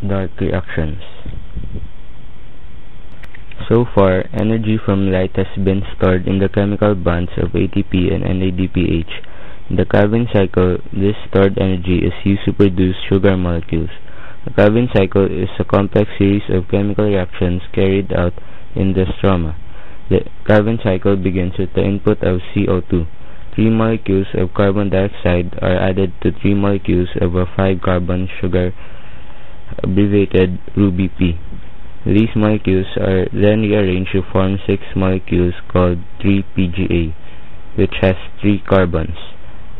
Dark reactions. So far, energy from light has been stored in the chemical bonds of ATP and NADPH. In the Calvin cycle, this stored energy is used to produce sugar molecules. The Calvin cycle is a complex series of chemical reactions carried out in the stroma. The Calvin cycle begins with the input of CO2. 3 molecules of carbon dioxide are added to 3 molecules of a 5-carbon sugar, abbreviated RuBP. These molecules are then rearranged to form 6 molecules called 3-PGA, which has 3 carbons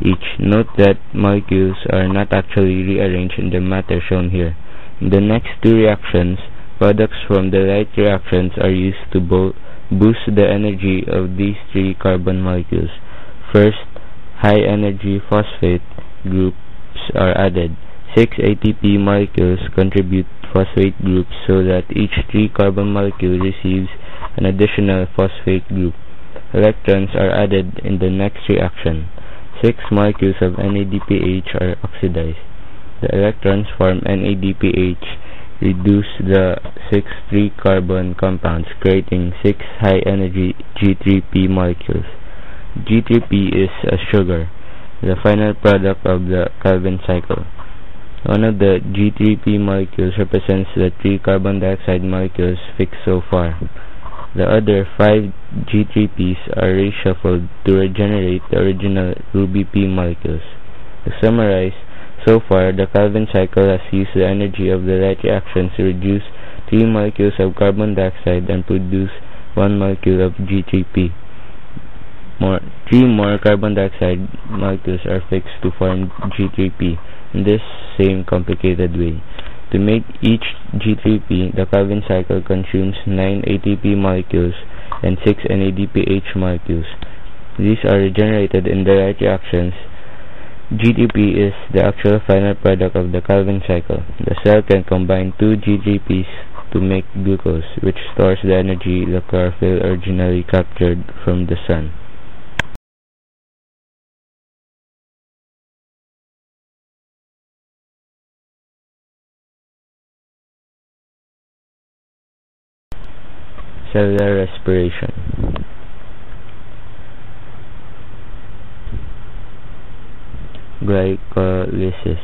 each. Note that molecules are not actually rearranged in the matter shown here. In the next 2 reactions, products from the light reactions are used to boost the energy of these 3 carbon molecules. First, high-energy phosphate groups are added. 6 ATP molecules contribute phosphate groups so that each 3 carbon molecule receives an additional phosphate group. Electrons are added in the next reaction. 6 molecules of NADPH are oxidized. The electrons from NADPH reduce the 6 3-carbon compounds, creating 6 high-energy G3P molecules. G3P is a sugar, the final product of the Calvin cycle. One of the G3P molecules represents the 3 carbon dioxide molecules fixed so far. The other 5 G3Ps are reshuffled to regenerate the original RuBP molecules. To summarize, so far the Calvin cycle has used the energy of the light reactions to reduce 3 molecules of carbon dioxide and produce 1 molecule of G3P. 3 more carbon dioxide molecules are fixed to form G3P in this same complicated way. To make each G3P, the Calvin cycle consumes 9 ATP molecules and 6 NADPH molecules. These are regenerated in the light reactions. G3P is the actual final product of the Calvin cycle. The cell can combine 2 G3Ps to make glucose, which stores the energy the chlorophyll originally captured from the sun. Cellular respiration. Glycolysis,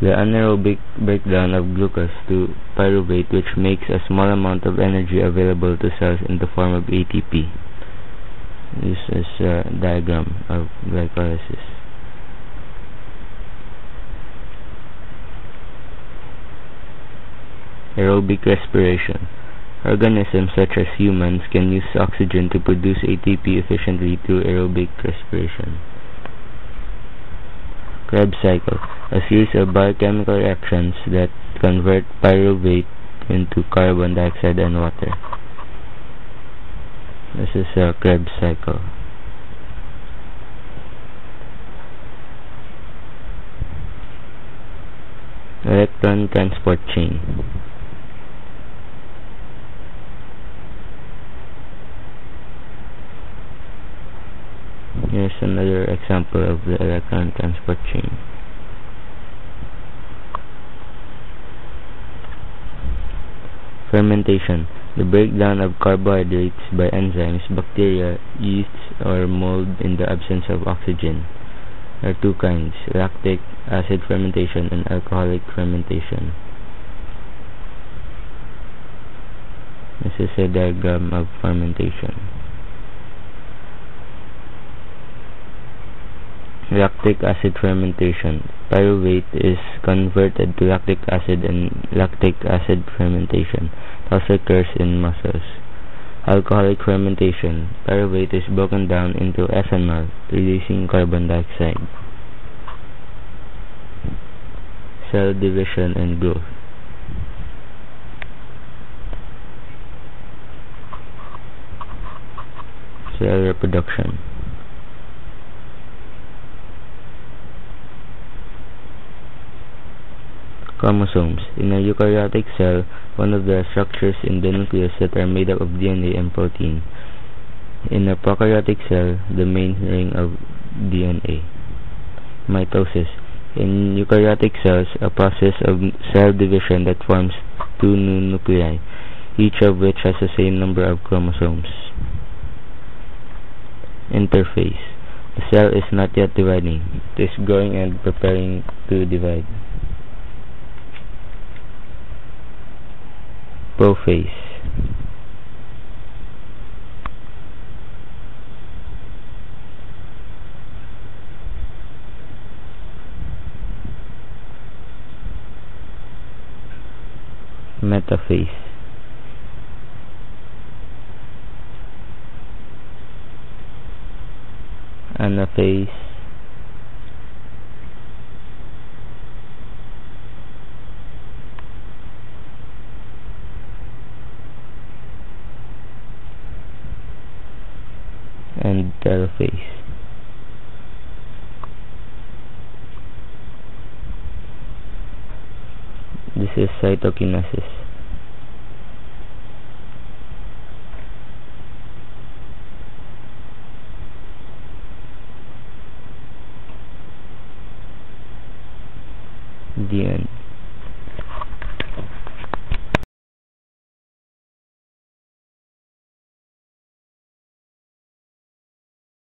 the anaerobic breakdown of glucose to pyruvate, which makes a small amount of energy available to cells in the form of ATP. This is a diagram of glycolysis. Aerobic respiration. Organisms such as humans can use oxygen to produce ATP efficiently through aerobic respiration. Krebs cycle, a series of biochemical reactions that convert pyruvate into carbon dioxide and water. This is a Krebs cycle. Electron transport chain. Here's another example of the electron transport chain. Fermentation, the breakdown of carbohydrates by enzymes, bacteria, yeasts, or mold in the absence of oxygen. There are 2 kinds, lactic acid fermentation and alcoholic fermentation. This is a diagram of fermentation. Lactic acid fermentation. Pyruvate is converted to lactic acid in lactic acid fermentation. It also occurs in mussels. Alcoholic fermentation. Pyruvate is broken down into ethanol, releasing carbon dioxide. Cell division and growth. Cell reproduction. Chromosomes. In a eukaryotic cell, one of the structures in the nucleus that are made up of DNA and protein. In a prokaryotic cell, the main ring of DNA. Mitosis. In eukaryotic cells, a process of cell division that forms two new nuclei, each of which has the same number of chromosomes. Interphase. The cell is not yet dividing. It is growing and preparing to divide. Prophase. Metaphase. Anaphase. And telophase. This is cytokinesis. The end.